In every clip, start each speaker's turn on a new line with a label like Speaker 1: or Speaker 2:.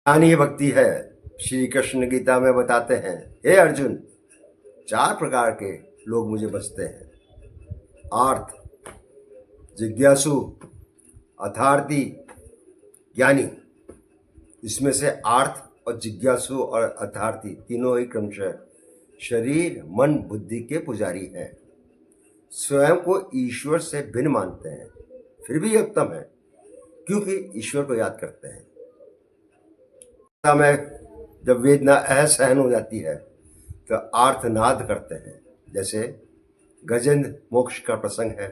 Speaker 1: ज्ञान ही भक्ति है। श्री कृष्ण गीता में बताते हैं, हे अर्जुन, 4 प्रकार के लोग मुझे बसते हैं: आर्थ, जिज्ञासु, अर्थार्थी, ज्ञानी। इसमें से आर्थ और जिज्ञासु और अर्थार्थी तीनों ही क्रमशः शरीर, मन, बुद्धि के पुजारी हैं। स्वयं को ईश्वर से भिन्न मानते हैं, फिर भी ये उत्तम है क्योंकि ईश्वर को याद करते हैं। में जब वेदना असहन हो जाती है तो आर्तनाद करते हैं, जैसे गजेंद्र मोक्ष का प्रसंग है,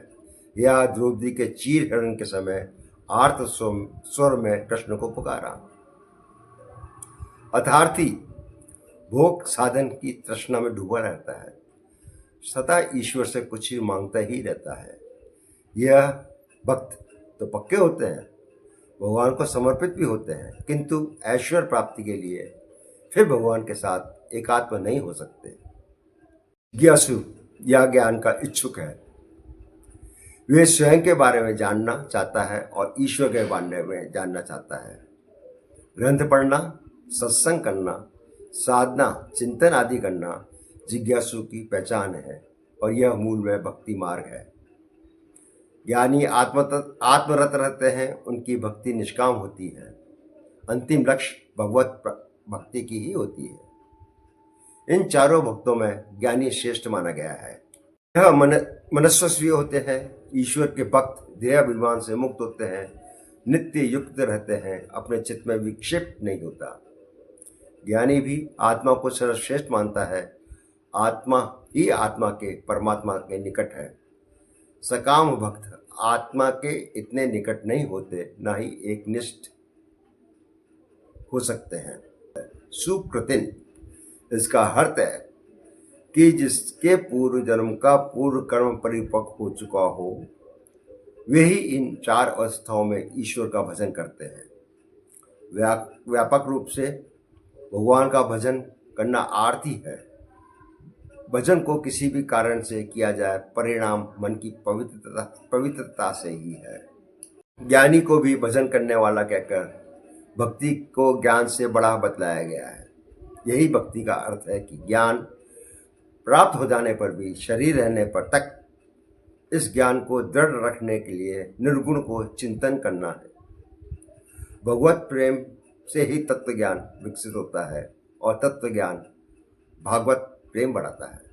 Speaker 1: या द्रौपदी के चीर हरण के समय आर्त स्वर में कृष्ण को पुकारा। अर्थार्थी भोग साधन की तृष्णा में डूबा रहता है, सदा ईश्वर से कुछ ही मांगता ही रहता है। यह भक्त तो पक्के होते हैं, भगवान को समर्पित भी होते हैं, किंतु ऐश्वर्य प्राप्ति के लिए फिर भगवान के साथ एकात्म नहीं हो सकते। जिज्ञासु या ज्ञान का इच्छुक है, वे स्वयं के बारे में जानना चाहता है और ईश्वर के बारे में जानना चाहता है। ग्रंथ पढ़ना, सत्संग करना, साधना, चिंतन आदि करना जिज्ञासु की पहचान है और यह मूल में भक्ति मार्ग है। ज्ञानी आत्मरत रहते हैं, उनकी भक्ति निष्काम होती है, अंतिम लक्ष्य भगवत भक्ति की ही होती है। इन चारों भक्तों में ज्ञानी श्रेष्ठ माना गया है। यह मनस्वी होते हैं, ईश्वर के भक्त देहाभिमान से मुक्त होते हैं, नित्य युक्त रहते हैं, अपने चित्त में विक्षेप नहीं होता। ज्ञानी भी आत्मा को सर्वश्रेष्ठ मानता है, आत्मा ही आत्मा के परमात्मा के निकट है। सकाम भक्त आत्मा के इतने निकट नहीं होते, ना ही एक निष्ठ हो सकते हैं। सुकृतिन, इसका अर्थ है कि जिसके पूर्व जन्म का पूर्व कर्म परिपक्व हो चुका हो, वे ही इन 4 अवस्थाओं में ईश्वर का भजन करते हैं। व्यापक रूप से भगवान का भजन करना आरती है। भजन को किसी भी कारण से किया जाए, परिणाम मन की पवित्रता से ही है। ज्ञानी को भी भजन करने वाला कहकर भक्ति को ज्ञान से बड़ा बतलाया गया है। यही भक्ति का अर्थ है कि ज्ञान प्राप्त हो जाने पर भी, शरीर रहने पर तक, इस ज्ञान को दृढ़ रखने के लिए निर्गुण को चिंतन करना है। भगवत प्रेम से ही तत्व ज्ञान विकसित होता है और तत्व ज्ञान भागवत प्रेम बढ़ाता है।